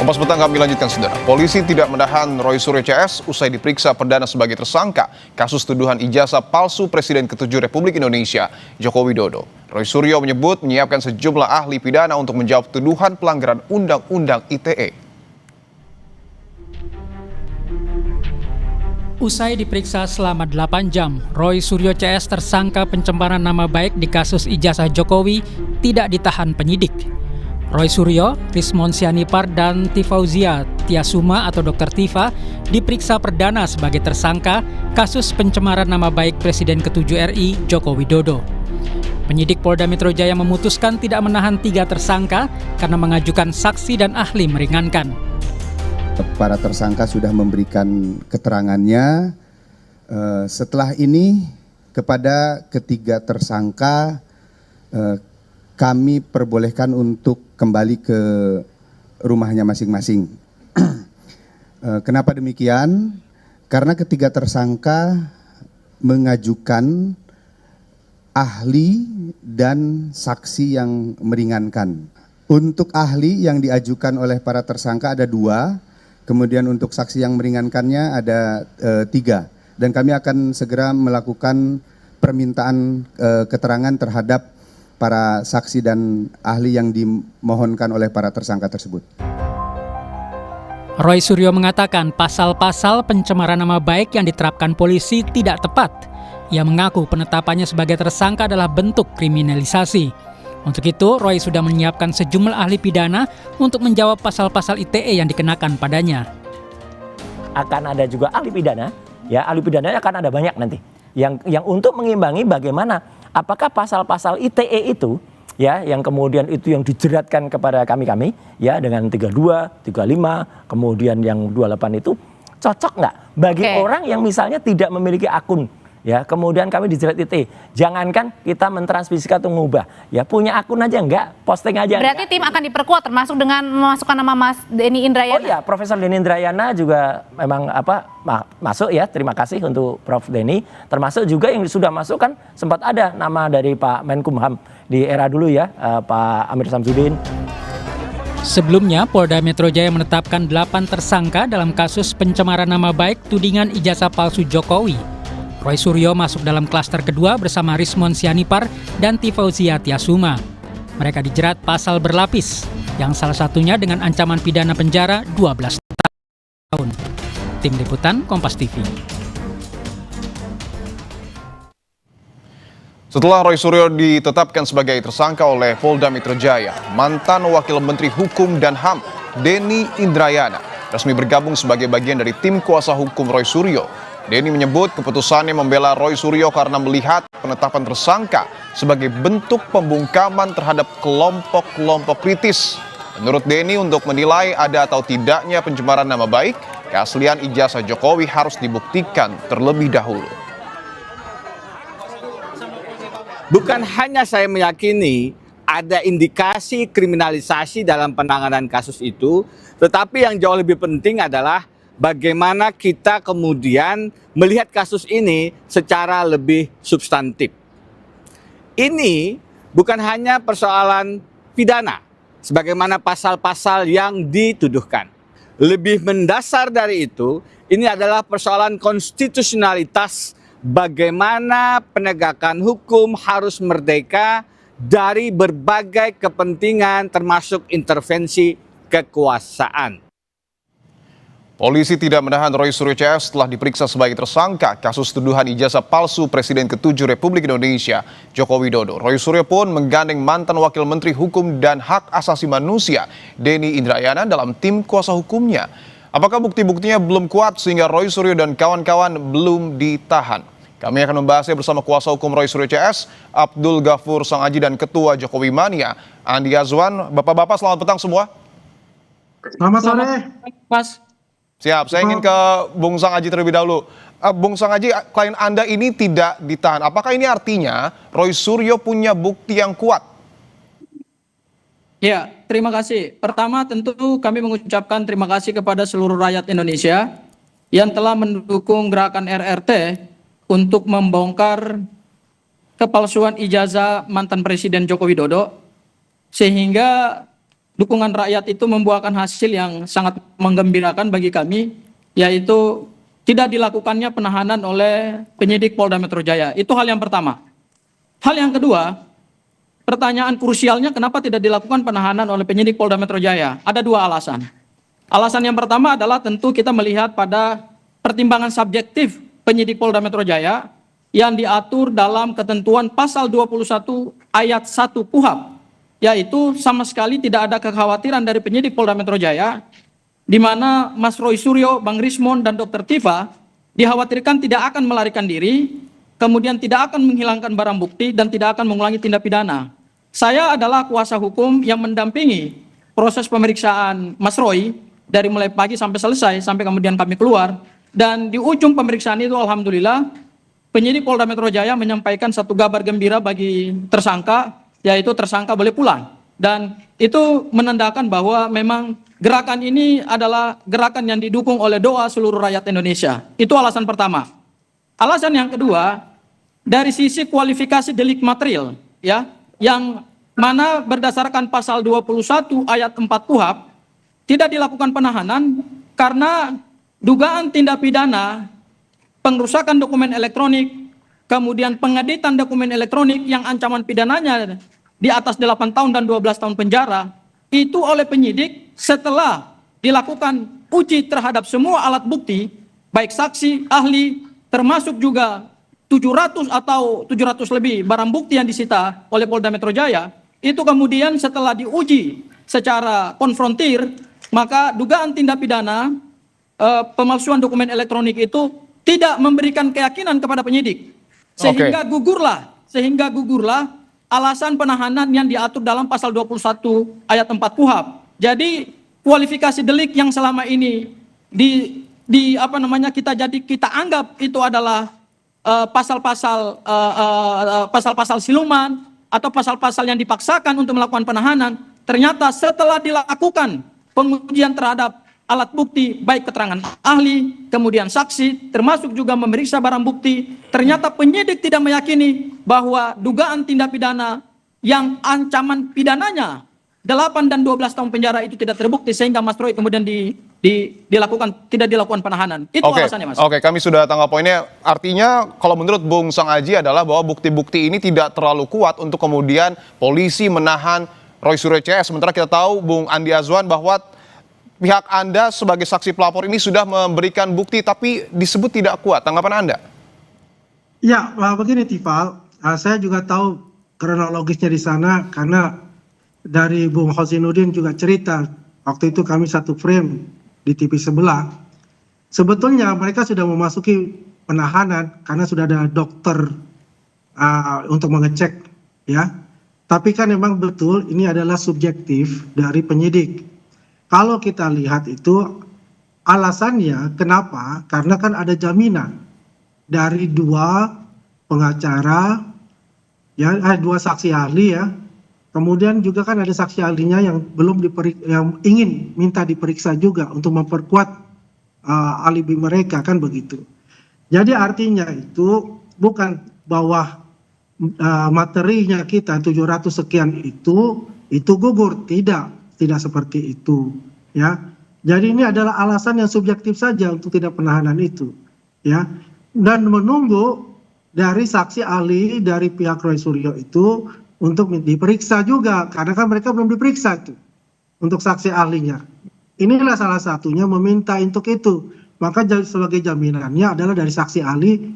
Kompas Petang kami lanjutkan, saudara. Polisi tidak menahan Roy Suryo CS usai diperiksa perdana sebagai tersangka kasus tuduhan ijazah palsu Presiden ke-7 Republik Indonesia, Joko Widodo. Roy Suryo menyebut menyiapkan sejumlah ahli pidana untuk menjawab tuduhan pelanggaran Undang-Undang ITE. Usai diperiksa selama 8 jam, Roy Suryo CS tersangka pencemaran nama baik di kasus ijazah Jokowi tidak ditahan penyidik. Roy Suryo, Rismon Sianipar, dan Tifauzia Tiasuma atau Dr. Tifa diperiksa perdana sebagai tersangka kasus pencemaran nama baik Presiden ke-7 RI Joko Widodo. Penyidik Polda Metro Jaya memutuskan tidak menahan 3 tersangka karena mengajukan saksi dan ahli meringankan. Para tersangka sudah memberikan keterangannya. Setelah ini kepada ketiga tersangka kami perbolehkan untuk kembali ke rumahnya masing-masing. Kenapa demikian? Karena ketiga tersangka mengajukan ahli dan saksi yang meringankan. Untuk ahli yang diajukan oleh para tersangka ada 2, kemudian untuk saksi yang meringankannya ada 3. Dan kami akan segera melakukan permintaan keterangan terhadap para saksi dan ahli yang dimohonkan oleh para tersangka tersebut. Roy Suryo mengatakan pasal-pasal pencemaran nama baik yang diterapkan polisi tidak tepat. Ia mengaku penetapannya sebagai tersangka adalah bentuk kriminalisasi. Untuk itu, Roy sudah menyiapkan sejumlah ahli pidana untuk menjawab pasal-pasal ITE yang dikenakan padanya. Akan ada juga ahli pidana, ya ahli pidananya akan ada banyak nanti. Yang untuk mengimbangi bagaimana apakah pasal-pasal ITE itu ya yang kemudian itu yang dijeratkan kepada kami ya dengan 32, 35, kemudian yang 28 itu cocok nggak bagi orang yang misalnya tidak memiliki akun ya, kemudian kami dijerat ITE. Jangankan kita mentransmisikan atau mengubah, ya punya akun aja enggak, posting aja. Berarti enggak. tim akan diperkuat termasuk dengan memasukkan nama Mas Denny Indrayana. Oh iya, Profesor Denny Indrayana juga memang masuk ya. Terima kasih untuk Prof Denny. Termasuk juga yang sudah masuk kan sempat ada nama dari Pak Menkumham di era dulu ya, Pak Amir Samsudin. Sebelumnya, Polda Metro Jaya menetapkan 8 tersangka dalam kasus pencemaran nama baik tudingan ijazah palsu Jokowi. Roy Suryo masuk dalam klaster kedua bersama Rismon Sianipar dan Tifauzia Tiasuma. Mereka dijerat pasal berlapis, yang salah satunya dengan ancaman pidana penjara 12 tahun. Tim Liputan Kompas TV. Setelah Roy Suryo ditetapkan sebagai tersangka oleh Polda Metro Jaya, mantan Wakil Menteri Hukum dan HAM Denny Indrayana resmi bergabung sebagai bagian dari tim kuasa hukum Roy Suryo. Denny menyebut keputusannya membela Roy Suryo karena melihat penetapan tersangka sebagai bentuk pembungkaman terhadap kelompok-kelompok kritis. Menurut Denny, untuk menilai ada atau tidaknya pencemaran nama baik, keaslian ijazah Jokowi harus dibuktikan terlebih dahulu. Bukan hanya saya meyakini ada indikasi kriminalisasi dalam penanganan kasus itu, tetapi yang jauh lebih penting adalah bagaimana kita kemudian melihat kasus ini secara lebih substantif. Ini bukan hanya persoalan pidana, sebagaimana pasal-pasal yang dituduhkan. Lebih mendasar dari itu, ini adalah persoalan konstitusionalitas bagaimana penegakan hukum harus merdeka dari berbagai kepentingan termasuk intervensi kekuasaan. Polisi tidak menahan Roy Suryo CS setelah diperiksa sebagai tersangka kasus tuduhan ijazah palsu Presiden ke-7 Republik Indonesia, Joko Widodo. Roy Suryo pun menggandeng mantan Wakil Menteri Hukum dan Hak Asasi Manusia, Denny Indrayana, dalam tim kuasa hukumnya. Apakah bukti-buktinya belum kuat sehingga Roy Suryo dan kawan-kawan belum ditahan? Kami akan membahasnya bersama kuasa hukum Roy Suryo CS, Abdul Ghafur Sangaji, dan Ketua Jokowi Mania, Andi Azwan. Bapak-bapak, selamat petang semua. Selamat sore, Mas. Siap, saya ingin ke Bung Sangaji terlebih dahulu. Bung Sangaji, klien Anda ini tidak ditahan. Apakah ini artinya Roy Suryo punya bukti yang kuat? Ya, terima kasih. Pertama tentu kami mengucapkan terima kasih kepada seluruh rakyat Indonesia yang telah mendukung gerakan RRT untuk membongkar kepalsuan ijazah mantan Presiden Joko Widodo, sehingga dukungan rakyat itu membuahkan hasil yang sangat menggembirakan bagi kami, yaitu tidak dilakukannya penahanan oleh penyidik Polda Metro Jaya. Itu hal yang pertama. Hal yang kedua, pertanyaan krusialnya kenapa tidak dilakukan penahanan oleh penyidik Polda Metro Jaya? Ada dua alasan. Alasan yang pertama adalah tentu kita melihat pada pertimbangan subjektif penyidik Polda Metro Jaya yang diatur dalam ketentuan pasal 21 ayat 1 KUHP, yaitu sama sekali tidak ada kekhawatiran dari penyidik Polda Metro Jaya di mana Mas Roy Suryo, Bang Rismon, dan Dr. Tifa dikhawatirkan tidak akan melarikan diri, kemudian tidak akan menghilangkan barang bukti, dan tidak akan mengulangi tindak pidana. Saya adalah kuasa hukum yang mendampingi proses pemeriksaan Mas Roy dari mulai pagi sampai selesai, sampai kemudian kami keluar, dan di ujung pemeriksaan itu alhamdulillah penyidik Polda Metro Jaya menyampaikan satu kabar gembira bagi tersangka, yaitu tersangka boleh pulang. Dan itu menandakan bahwa memang gerakan ini adalah gerakan yang didukung oleh doa seluruh rakyat Indonesia. Itu alasan pertama. Alasan yang kedua, dari sisi kualifikasi delik material, ya, yang mana berdasarkan pasal 21 ayat 4 KUHP tidak dilakukan penahanan karena dugaan tindak pidana pengrusakan dokumen elektronik, kemudian pengeditan dokumen elektronik yang ancaman pidananya di atas 8 tahun dan 12 tahun penjara, itu oleh penyidik setelah dilakukan uji terhadap semua alat bukti, baik saksi, ahli, termasuk juga 700 atau 700 lebih barang bukti yang disita oleh Polda Metro Jaya, itu kemudian setelah diuji secara konfrontir, maka dugaan tindak pidana pemalsuan dokumen elektronik itu tidak memberikan keyakinan kepada penyidik, sehingga gugurlah alasan penahanan yang diatur dalam pasal 21 ayat 4 KUHP. Jadi kualifikasi delik yang selama ini kita anggap itu adalah pasal-pasal siluman atau pasal-pasal yang dipaksakan untuk melakukan penahanan, ternyata setelah dilakukan pengujian terhadap alat bukti, baik keterangan ahli, kemudian saksi, termasuk juga memeriksa barang bukti, ternyata penyidik tidak meyakini bahwa dugaan tindak pidana yang ancaman pidananya 8 dan 12 tahun penjara itu tidak terbukti, sehingga Mas Roy kemudian tidak dilakukan penahanan. Itu alasannya, Mas. Oke, kami sudah tangkap poinnya. Artinya kalau menurut Bung Sang Aji adalah bahwa bukti-bukti ini tidak terlalu kuat untuk kemudian polisi menahan Roy Suryo CS. Sementara kita tahu Bung Andi Azwan bahwa pihak Anda sebagai saksi pelapor ini sudah memberikan bukti tapi disebut tidak kuat. Tanggapan Anda? Ya, begini Tifal, saya juga tahu kronologisnya di sana karena dari Bung Hosinuddin juga cerita, waktu itu kami satu frame di TV sebelah. Sebetulnya mereka sudah memasuki penahanan karena sudah ada dokter untuk mengecek, ya. Tapi kan memang betul ini adalah subjektif dari penyidik. Kalau kita lihat itu alasannya kenapa? Karena kan ada jaminan dari dua pengacara, ya, dua saksi ahli, ya. Kemudian juga kan ada saksi ahlinya yang yang ingin minta diperiksa juga untuk memperkuat alibi mereka, kan begitu. Jadi artinya itu bukan bahwa materinya kita 700 sekian itu gugur, tidak seperti itu, ya. Jadi ini adalah alasan yang subjektif saja untuk tidak penahanan itu, ya. Dan menunggu dari saksi ahli dari pihak Roy Suryo itu untuk diperiksa juga, karena kan mereka belum diperiksa itu untuk saksi ahlinya. Inilah salah satunya meminta untuk itu. Maka sebagai jaminannya adalah dari saksi ahli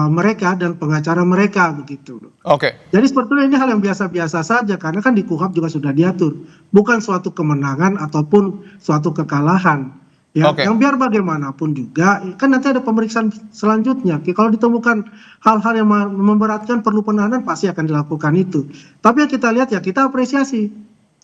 mereka dan pengacara mereka, begitu. Oke. Jadi sebetulnya ini hal yang biasa-biasa saja, karena kan di KUHP juga sudah diatur, bukan suatu kemenangan ataupun suatu kekalahan. Ya, yang biar bagaimanapun juga kan nanti ada pemeriksaan selanjutnya. Kalau ditemukan hal-hal yang memberatkan perlu penahanan, pasti akan dilakukan itu. Tapi yang kita lihat, ya kita apresiasi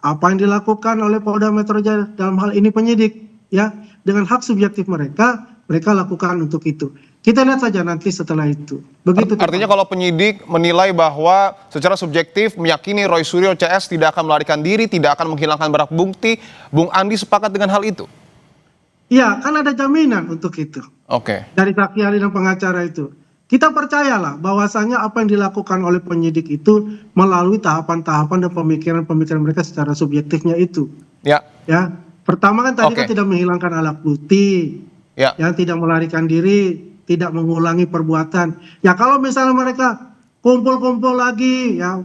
apa yang dilakukan oleh Polda Metro Jaya dalam hal ini penyidik, ya, dengan hak subjektif mereka lakukan untuk itu. Kita lihat saja nanti setelah itu. Begitu. Artinya kalau penyidik menilai bahwa secara subjektif meyakini Roy Suryo CS tidak akan melarikan diri, tidak akan menghilangkan barang bukti, Bung Andi sepakat dengan hal itu? Iya, kan ada jaminan untuk itu. Oke. Dari saksi ahli dan pengacara itu. Kita percayalah bahwasanya apa yang dilakukan oleh penyidik itu melalui tahapan-tahapan dan pemikiran-pemikiran mereka secara subjektifnya itu. Ya. Ya, pertama kan tadi Oke. kan tidak menghilangkan alat bukti, Ya. yang tidak melarikan diri, tidak mengulangi perbuatan. Ya kalau misalnya mereka kumpul-kumpul lagi, ya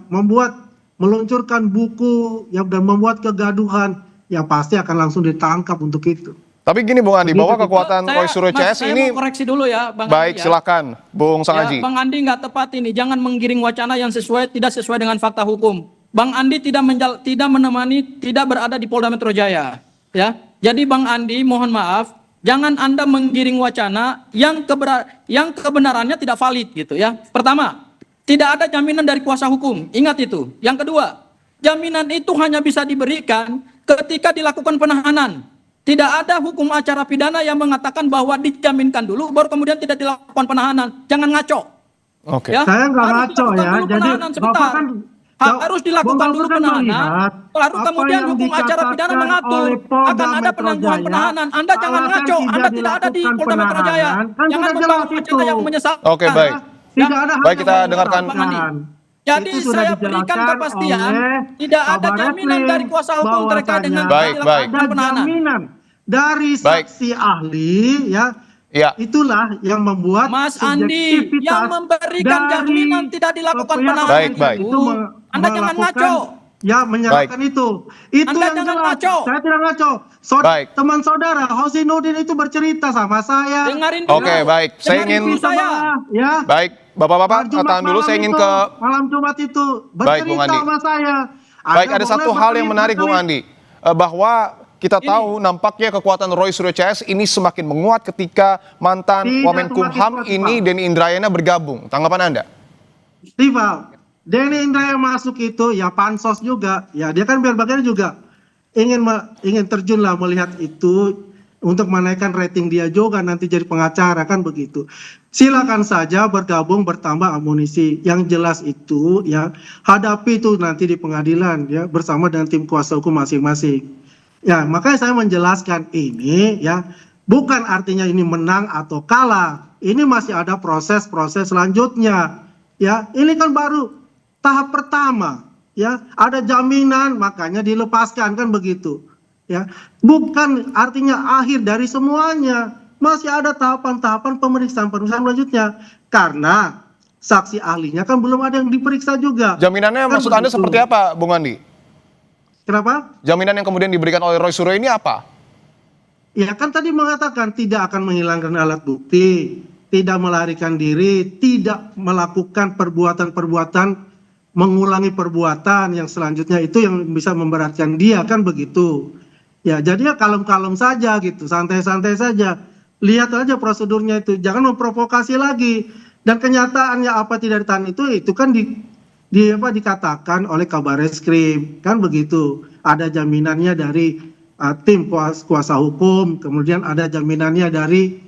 meluncurkan buku, ya dan membuat kegaduhan, ya pasti akan langsung ditangkap untuk itu. Tapi gini Bung Andi, bahwa kekuatan Saya- Roy Suryo Mas, CS saya ini mau koreksi dulu ya, Bang baik, Andi ya. silakan Bung Sang Ya, Aji. Bang Andi nggak tepat ini, jangan menggiring wacana yang tidak sesuai dengan fakta hukum. Bang Andi tidak menemani, tidak berada di Polda Metro Jaya. Ya, jadi Bang Andi mohon maaf, jangan Anda menggiring wacana yang kebenarannya tidak valid gitu ya. Pertama, tidak ada jaminan dari kuasa hukum, ingat itu. Yang kedua, jaminan itu hanya bisa diberikan ketika dilakukan penahanan. Tidak ada hukum acara pidana yang mengatakan bahwa dijaminkan dulu, baru kemudian tidak dilakukan penahanan. Jangan ngaco. Oke. Ya, Saya nggak harus ngaco dilakukan ya, dulu jadi penahanan sebentar. Bapak kan Harus dilakukan Bapak dulu kan penahanan, melihat baru apa kemudian yang hukum acara pidana dikatakan mengatur oleh Polda akan ada Metro penangguhan Jaya, penahanan. Anda jangan alasan ngaco, Anda tidak ada di dilakukan Polda Metro Jaya. penahanan, kan Jangan sudah membangun jelas wacana itu. yang menyesalkan. Oke, baik. Tidak ada hal Baik, yang kita dengarkan. menyesatkan. Jadi Itu sudah saya berikan dijelaskan kepastian, oleh tidak ada Kabar jaminan Eskrim dari kuasa hukum terkait dengan Baik, baik. dilakukan ada penahanan. jaminan dari Baik. saksi ahli, ya. Ya. Itulah yang membuat Mas Andi, subjektivitas yang memberikan dari jaminan tidak dilakukan pihak penahanan Baik, baik. itu Anda jangan melakukan, ngaco. ya menyerahkan itu Anda yang jangan jelas. ngaco. Saya tidak ngaco. Baik. Teman saudara Hosinuddin itu bercerita sama saya. Dengarin dulu. Oke, baik. Saya Dengarin ingin dulu saya. Ya. Baik, Bapak-bapak, Jumat tahan dulu, malam saya ingin itu, ke malam Jumat itu Baik, Bung bercerita Andi. sama saya. Baik, Anda ada boleh satu hal yang menarik Bung berkelit. Andi, bahwa kita tahu nampaknya kekuatan Roy Suryo CS ini semakin menguat ketika mantan Tidak Wamenkumham semakin kuat, ini Pak. Denny Indrayana bergabung. Tanggapan Anda? Rival, Denny Indrayana masuk itu ya pansos juga, ya dia kan biar bagian juga ingin terjun lah melihat itu untuk menaikkan rating dia juga nanti jadi pengacara kan begitu. Silakan saja bergabung bertambah amunisi. Yang jelas itu ya hadapi itu nanti di pengadilan ya bersama dengan tim kuasa hukum masing-masing. Ya makanya saya menjelaskan ini ya bukan artinya ini menang atau kalah. Ini masih ada proses-proses selanjutnya. Ya, ini kan baru tahap pertama, ya. Ada jaminan makanya dilepaskan kan begitu. Ya. Bukan artinya akhir dari semuanya. Masih ada tahapan-tahapan pemeriksaan selanjutnya. Karena saksi ahlinya kan belum ada yang diperiksa juga. Jaminannya Kan maksud Anda begitu. seperti apa, Bung Andi? Kenapa? Jaminan yang kemudian diberikan oleh Roy Suryo ini apa? Ya kan tadi mengatakan tidak akan menghilangkan alat bukti, tidak melarikan diri, tidak melakukan perbuatan-perbuatan, mengulangi perbuatan yang selanjutnya itu yang bisa memberatkan dia kan begitu. Ya jadinya kalem-kalem saja gitu, santai-santai saja. Lihat aja prosedurnya itu, jangan memprovokasi lagi. Dan kenyataannya apa tidak ditahan itu kan dikatakan oleh Kabar Eskrim kan begitu. Ada jaminannya dari tim kuasa hukum, kemudian ada jaminannya dari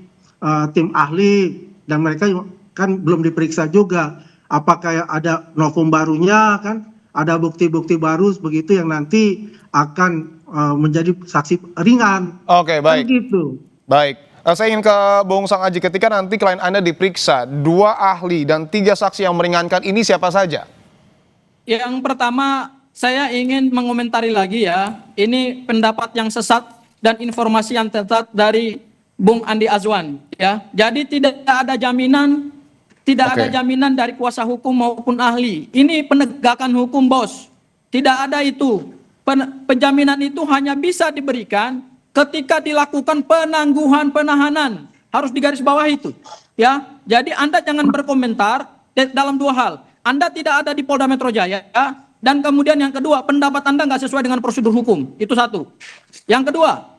tim ahli, dan mereka kan belum diperiksa juga. Apakah ada novum barunya kan, ada bukti-bukti baru begitu yang nanti akan menjadi saksi ringan. Oke, baik. Kan gitu. Baik. Saya ingin ke Bung Sang Aji, ketika nanti klien Anda diperiksa, 2 ahli dan 3 saksi yang meringankan ini siapa saja? Yang pertama, saya ingin mengomentari lagi ya, ini pendapat yang sesat dan informasi yang tepat dari Bung Andi Azwan ya. Jadi tidak ada jaminan, ada jaminan dari kuasa hukum maupun ahli. Ini penegakan hukum, Bos. Tidak ada itu. Penjaminan itu hanya bisa diberikan ketika dilakukan penangguhan penahanan. Harus digarisbawahi itu. Ya. Jadi Anda jangan berkomentar dalam 2 hal. Anda tidak ada di Polda Metro Jaya, ya. Dan kemudian yang kedua, pendapat Anda nggak sesuai dengan prosedur hukum. Itu satu. Yang kedua,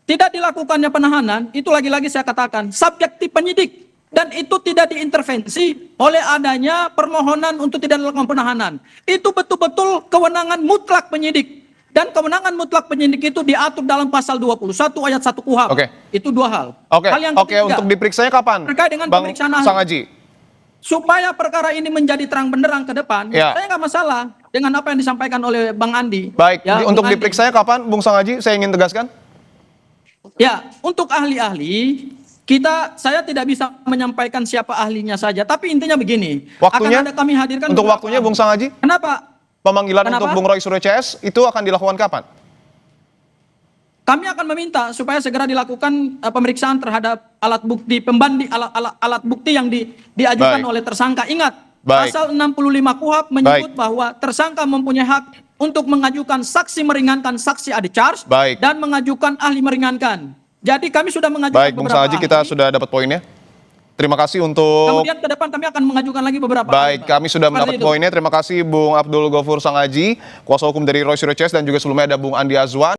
tidak dilakukannya penahanan, itu lagi-lagi saya katakan, subjektif penyidik. Dan itu tidak diintervensi oleh adanya permohonan untuk tidak dilakukan penahanan. Itu betul-betul kewenangan mutlak penyidik. Dan kewenangan mutlak penyidik itu diatur dalam pasal 21 ayat 1 KUHP. Oke. Itu 2 hal. Oke, Hal yang oke, ketiga, untuk diperiksanya kapan? terkait dengan Bang pemeriksaan ahli. Sang Aji. Supaya perkara ini menjadi terang benderang ke depan, Ya. saya nggak masalah dengan apa yang disampaikan oleh Bang Andi. Baik, Ya, untuk Bung Andi. diperiksanya kapan, Bung Sang Aji? Saya ingin tegaskan. Ya, untuk ahli-ahli, saya tidak bisa menyampaikan siapa ahlinya saja. Tapi intinya begini, Waktunya? akan ada kami hadirkan Untuk beberapa waktunya, ahli. Bung Sang Aji? Kenapa? Pemanggilan Kenapa? untuk Bung Roy Suryo CS itu akan dilakukan kapan? kami akan meminta supaya segera dilakukan pemeriksaan terhadap alat bukti pembanding alat bukti yang diajukan Baik. oleh tersangka. Ingat, Baik. pasal 65 KUHP menyebut bahwa tersangka mempunyai hak untuk mengajukan saksi meringankan saksi ade charge Baik. dan mengajukan ahli meringankan. Jadi kami sudah mengajukan Baik, Bung beberapa Sangaji, ahli. kita sudah dapat poinnya. Terima kasih untuk... Kemudian ke depan kami akan mengajukan lagi beberapa Baik, ahli, Pak. kami sudah Seperti mendapat itu. poinnya. Terima kasih Bung Abdul Ghafur Sangaji, kuasa hukum dari Roy Suryo CS, dan juga sebelumnya ada Bung Andi Azwan.